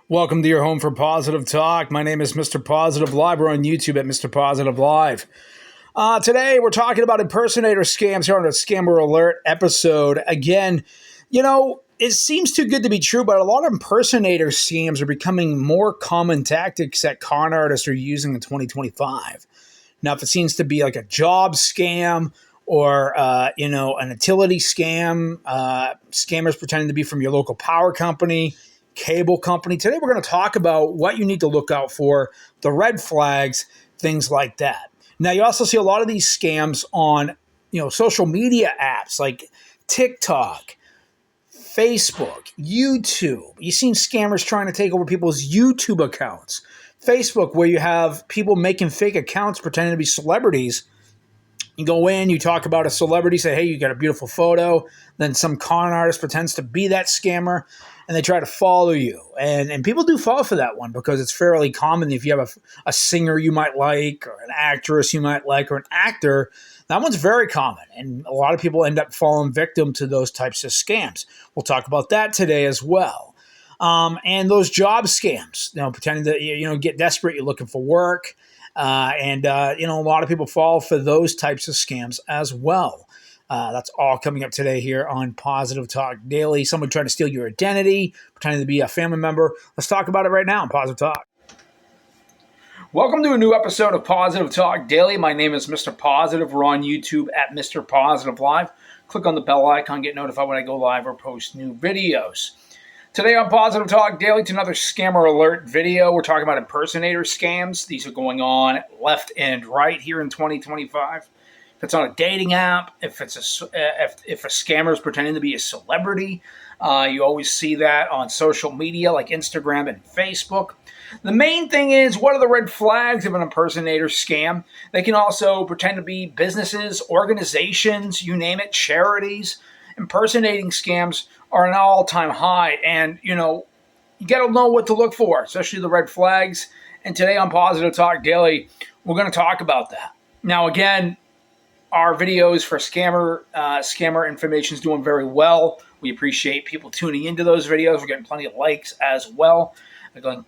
Welcome to your home for Positive Talk. My name is Mr. Positive Live. We're on YouTube at Mr. Positive Live. Today, we're talking about impersonator scams here on a Scammer Alert episode. Again, it seems too good to be true, but a lot of impersonator scams are becoming more common tactics that con artists are using in 2025. Now, if it seems to be like a job scam or, an utility scam, scammers pretending to be from your local power company, cable company. Today, we're going to talk about what you need to look out for, the red flags, things like that. Now, you also see a lot of these scams on, social media apps like TikTok, Facebook, YouTube. You've seen scammers trying to take over people's YouTube accounts. Facebook, where you have people making fake accounts pretending to be celebrities. You go in, you talk about a celebrity, say, hey, you got a beautiful photo. Then some con artist pretends to be that scammer, and they try to follow you. And people do fall for that one because it's fairly common. If you have a singer you might like, or an actress you might like, or an actor, that one's very common. And a lot of people end up falling victim to those types of scams. We'll talk about that today as well. And those job scams, pretending to, get desperate, you're looking for work. A lot of people fall for those types of scams as well. That's all coming up today here on Positive Talk Daily. Someone trying to steal your identity, pretending to be a family member. Let's talk about it right now on Positive Talk. Welcome to a new episode of Positive Talk Daily. My name is Mr. Positive. We're on YouTube at Mr. Positive Live. Click on the bell icon, get notified when I go live or post new videos. Today on Positive Talk Daily, to another Scammer Alert video. We're talking about impersonator scams. These are going on left and right here in 2025. If it's on a dating app, if a scammer is pretending to be a celebrity, you always see that on social media like Instagram and Facebook. The main thing is, what are the red flags of an impersonator scam? They can also pretend to be businesses, organizations, you name it, charities. Impersonating scams are an all-time high, and you got to know what to look for, especially the red flags. And today on Positive Talk Daily, we're going to talk about that. Now, again, our videos for scammer information is doing very well. We appreciate people tuning into those videos. We're getting plenty of likes as well. Go and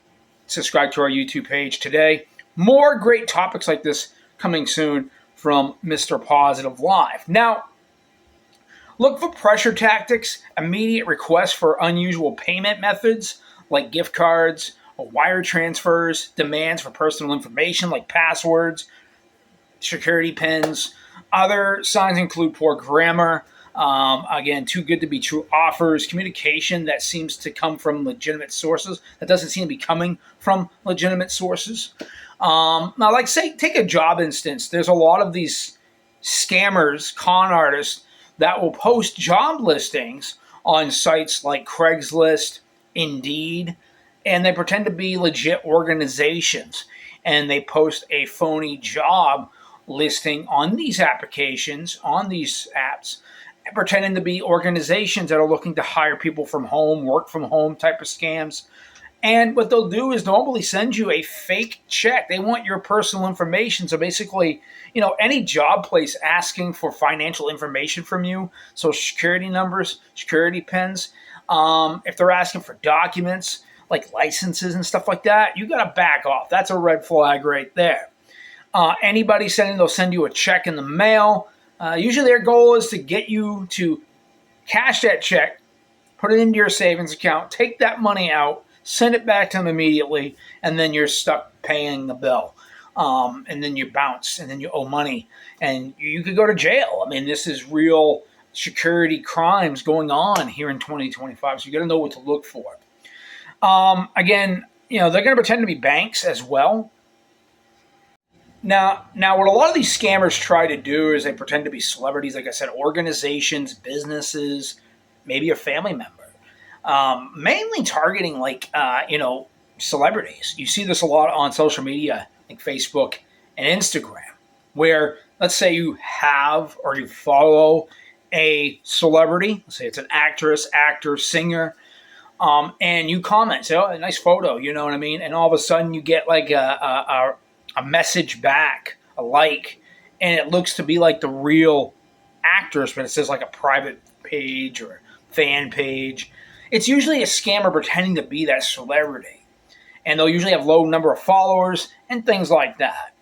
subscribe to our YouTube page today. More great topics like this coming soon from Mr. Positive Live. Now, look for pressure tactics, immediate requests for unusual payment methods like gift cards or wire transfers, demands for personal information like passwords, security pins. Other signs include poor grammar, again, too good to be true offers, communication that seems to come from legitimate sources, that doesn't seem to be coming from legitimate sources. Now, like say, take a job instance. There's a lot of these scammers, con artists, that will post job listings on sites like Craigslist, Indeed, and they pretend to be legit organizations. And they post a phony job listing on these applications, on these apps, pretending to be organizations that are looking to hire people from home, work from home type of scams. And what they'll do is normally send you a fake check. They want your personal information. So basically, any job place asking for financial information from you, social security numbers, security pins, if they're asking for documents like licenses and stuff like that, you got to back off. That's a red flag right there. Anybody they'll send you a check in the mail. Usually their goal is to get you to cash that check, put it into your savings account, take that money out, send it back to them immediately, and then you're stuck paying the bill. And then you bounce, and then you owe money, and you could go to jail. I mean, this is real security crimes going on here in 2025, so you got to know what to look for. Again, they're going to pretend to be banks as well. Now, what a lot of these scammers try to do is they pretend to be celebrities, like I said, organizations, businesses, maybe a family member. Mainly targeting celebrities. You see this a lot on social media like Facebook and Instagram, where let's say you have or you follow a celebrity, let's say it's an actress, actor, singer, and you comment, say, oh, a nice photo, you know what I mean? And all of a sudden you get like a message back, a like, and it looks to be like the real actress, but it says like a private page or fan page. It's usually a scammer pretending to be that celebrity. and they'll usually have low number of followers and things like that.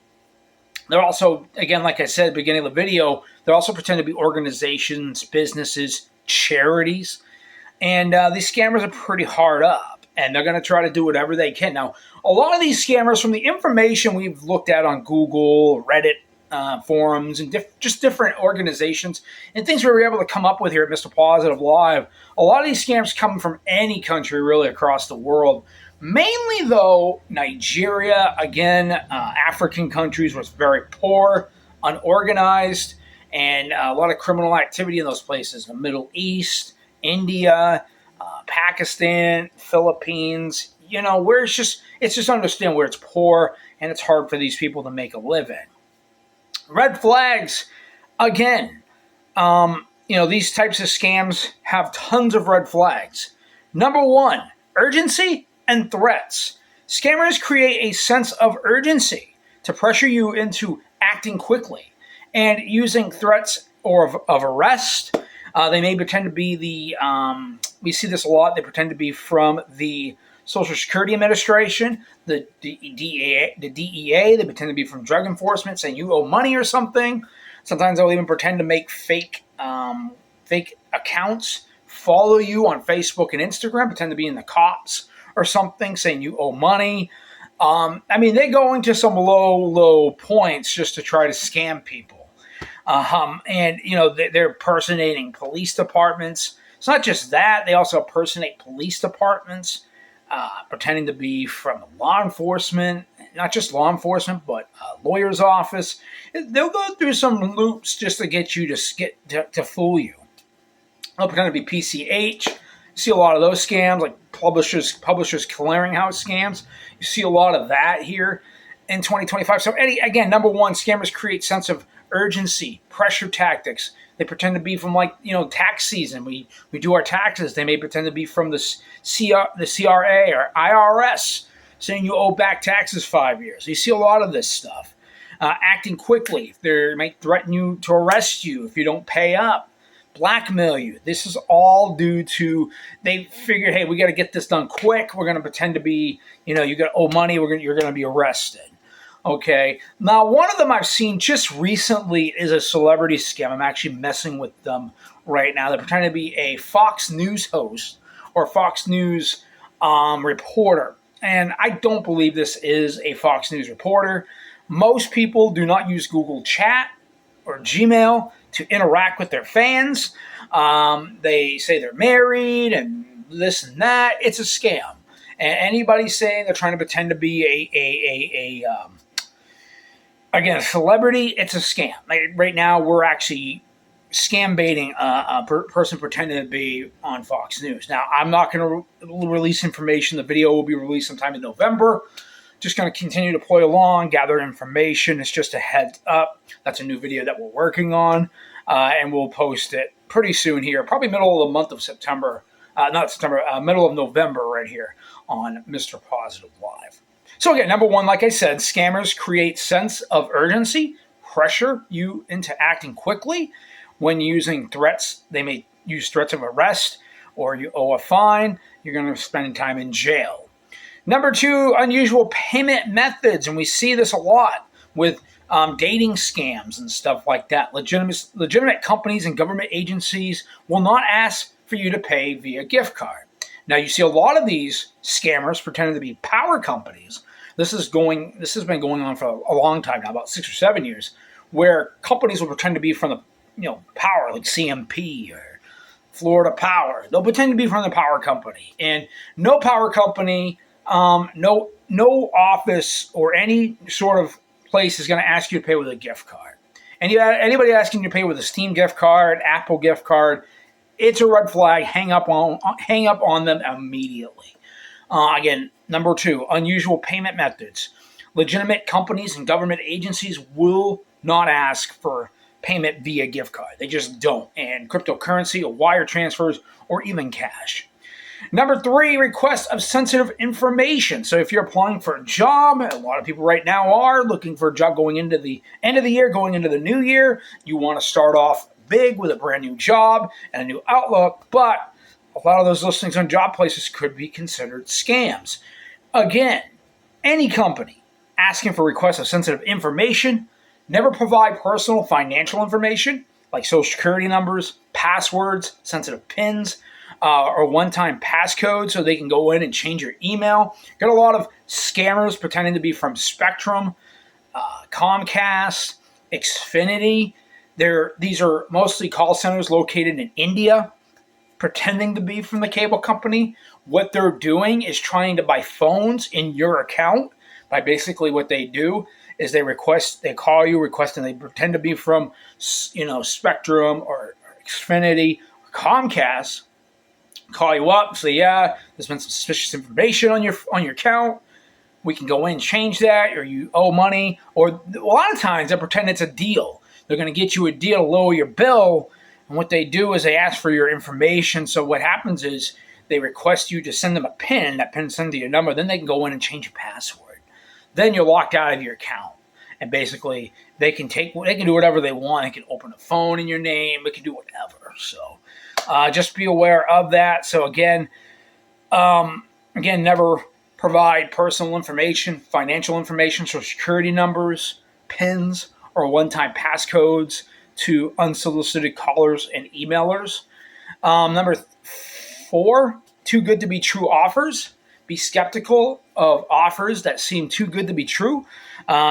They're also, again, like I said at the beginning of the video, they also pretend to be organizations, businesses, charities. And these scammers are pretty hard up, and they're going to try to do whatever they can. Now, a lot of these scammers, from the information we've looked at on Google, Reddit, forums, and just different organizations, and things we were able to come up with here at Mr. Positive Live, a lot of these scams come from any country really across the world. Mainly, though, Nigeria, again, African countries was very poor, unorganized, and a lot of criminal activity in those places. The Middle East, India, Pakistan, Philippines, where it's just understand where it's poor and it's hard for these people to make a living. Red flags, again, these types of scams have tons of red flags. Number one, urgency and threats. Scammers create a sense of urgency to pressure you into acting quickly and using threats or of arrest. They may pretend to be we see this a lot, they pretend to be from the Social Security Administration, the DEA, they pretend to be from Drug Enforcement, saying you owe money or something. Sometimes they'll even pretend to make fake accounts, follow you on Facebook and Instagram, pretend to be in the cops or something, saying you owe money. They go into some low points just to try to scam people. They're impersonating police departments. It's not just that. They also impersonate police departments, pretending to be from law enforcement, not just law enforcement, but lawyer's office. They'll go through some loops just to get you to fool you. They'll pretend to be PCH. You see a lot of those scams, like publishers clearinghouse scams. You see a lot of that here in 2025. So again, number one, scammers create sense of urgency, pressure tactics. They pretend to be from tax season. We do our taxes. They may pretend to be from the CRA or IRS, saying you owe back taxes 5 years. You see a lot of this stuff. Acting quickly. They might threaten you to arrest you if you don't pay up. Blackmail you. This is all due to they figured, hey, we got to get this done quick. We're going to pretend to be, you're going to owe money. You're going to be arrested. Okay. Now, one of them I've seen just recently is a celebrity scam. I'm actually messing with them right now. They're pretending to be a Fox News host or Fox News reporter. And I don't believe this is a Fox News reporter. Most people do not use Google Chat or Gmail to interact with their fans. They say they're married and this and that. It's a scam. And anybody saying they're trying to pretend to be a celebrity, it's a scam. Right now, we're actually scam baiting a person pretending to be on Fox News. Now, I'm not going to release information. The video will be released sometime in November. Just going to continue to play along, gather information. It's just a heads up. That's a new video that we're working on, and we'll post it pretty soon here, probably middle of the month of September. Middle of November right here on Mr. Positive Live. So again, number one, like I said, scammers create sense of urgency, pressure you into acting quickly. When using threats, they may use threats of arrest or you owe a fine. You're going to spend time in jail. Number two, unusual payment methods. And we see this a lot with dating scams and stuff like that. Legitimate companies and government agencies will not ask for you to pay via gift card. Now, you see a lot of these scammers pretending to be power companies. This has been going on for a long time now, about 6 or 7 years, where companies will pretend to be from the power, like CMP or Florida Power. They'll pretend to be from the power company, and no power company, no office or any sort of place is going to ask you to pay with a gift card. And anybody asking you to pay with a Steam gift card, Apple gift card, it's a red flag. Hang up on them immediately. Again, number two, unusual payment methods. Legitimate companies and government agencies will not ask for payment via gift card. They just don't. And cryptocurrency or wire transfers or even cash. Number three, request of sensitive information. So if you're applying for a job, a lot of people right now are looking for a job going into the end of the year, going into the new year. You want to start off big with a brand new job and a new outlook, but a lot of those listings on job places could be considered scams. Again, Any company asking for requests of sensitive information, never provide personal financial information like social security numbers, passwords, sensitive PINs, or one-time passcodes so they can go in and change your email. Got a lot of scammers pretending to be from Spectrum, Comcast, Xfinity. These are mostly call centers located in India, pretending to be from the cable company. What they're doing is trying to buy phones in your account. By basically what they do is they call you requesting, they pretend to be from, Spectrum or Xfinity or Comcast. Call you up, say, yeah, there's been some suspicious information on your account. We can go in and change that, or you owe money. Or a lot of times they pretend it's a deal. They're going to get you a deal to lower your bill. And what they do is they ask for your information. So what happens is they request you to send them a PIN. That PIN sends to your number. Then they can go in and change your password. Then you're locked out of your account. And basically they can do whatever they want. They can open a phone in your name. They can do whatever. So just be aware of that. So again, never provide personal information, financial information, social security numbers, PINs, or one-time passcodes to unsolicited callers and emailers. Number 4, too good to be true offers. Be skeptical of offers that seem too good to be true,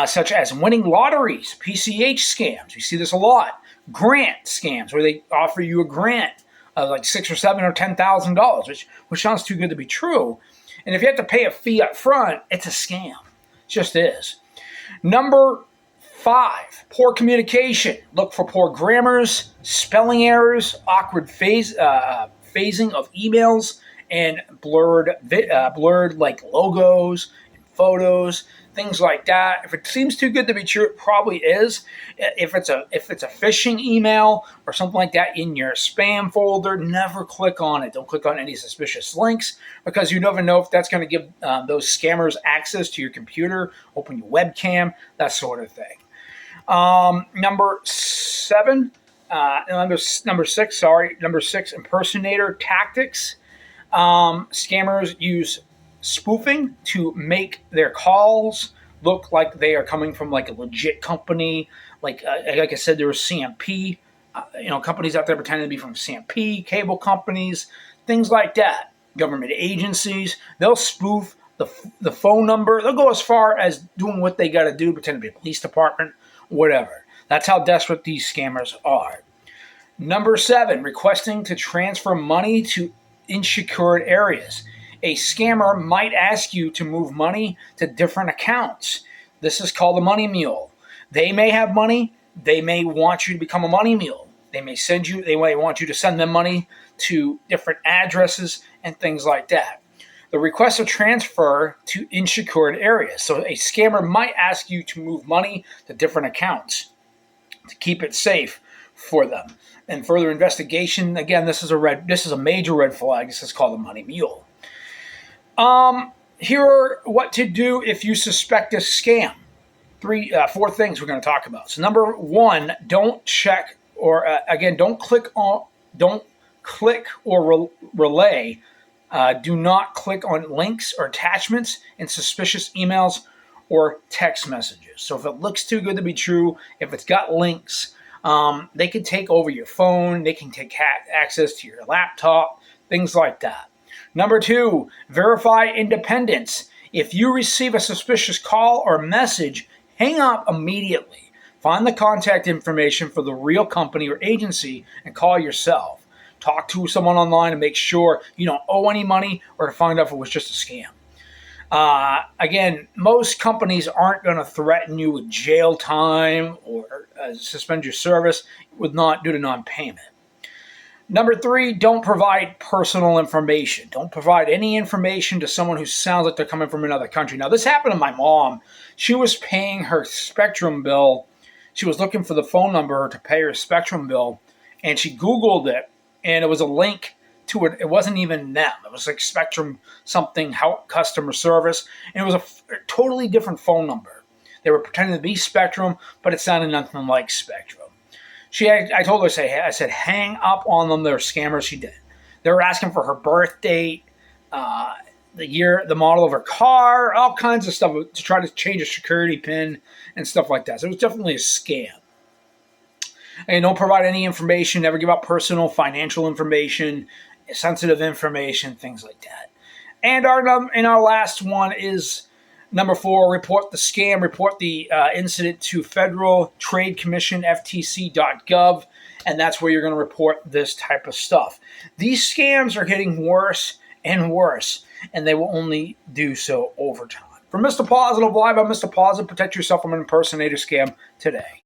such as winning lotteries, PCH scams. You see this a lot. Grant scams, where they offer you a grant of like $6,000 or $7,000 or $10,000, which sounds too good to be true. And if you have to pay a fee up front, it's a scam. It just is. Number 5, poor communication. Look for poor grammars, spelling errors, awkward phasing of emails, and blurred like logos and photos, things like that. If it seems too good to be true, it probably is. If it's a phishing email or something like that in your spam folder, never click on it. Don't click on any suspicious links, because you never know if that's going to give those scammers access to your computer, open your webcam, that sort of thing. Number 6, impersonator tactics. Scammers use spoofing to make their calls look like they are coming from like a legit company. Like I said, there was CMP, companies out there pretending to be from CMP, cable companies, things like that. Government agencies, they'll spoof the phone number. They'll go as far as doing what they got to do, pretend to be a police department, whatever. That's how desperate these scammers are. Number 7, requesting to transfer money to insecured areas. A scammer might ask you to move money to different accounts. This is called a money mule. They may have money. They may want you to become a money mule. They may want you to send them money to different addresses and things like that. The request to transfer to insecured areas. So a scammer might ask you to move money to different accounts to keep it safe for them. And further investigation, again, this is a major red flag. This is called a money mule. Here are what to do if you suspect a scam. 4 things we're going to talk about. So number 1, don't check or don't click or relay. Do not click on links or attachments in suspicious emails or text messages. So if it looks too good to be true, if it's got links, they can take over your phone. They can take access to your laptop, things like that. Number 2, verify independence. If you receive a suspicious call or message, hang up immediately. Find the contact information for the real company or agency and call yourself. Talk to someone online and make sure you don't owe any money, or to find out if it was just a scam. Again, most companies aren't going to threaten you with jail time or suspend your service due to non-payment. Number 3, don't provide personal information. Don't provide any information to someone who sounds like they're coming from another country. Now, this happened to my mom. She was paying her Spectrum bill. She was looking for the phone number to pay her Spectrum bill, and she Googled it, and it was a link to it. It wasn't even them. It was like Spectrum something, customer service, and it was a totally different phone number. They were pretending to be Spectrum, but it sounded nothing like Spectrum. I told her, I said, hang up on them. They're scammers. She did. They were asking for her birth date, the year, the model of her car, all kinds of stuff to try to change a security pin and stuff like that. So it was definitely a scam. And don't provide any information, never give out personal financial information, sensitive information, things like that. And our last one is number 4, report the scam, report the incident to Federal Trade Commission, FTC.gov, and that's where you're going to report this type of stuff. These scams are getting worse and worse, and they will only do so over time. From Mr. Positive Live, I'm Mr. Positive. Protect yourself from an impersonator scam today.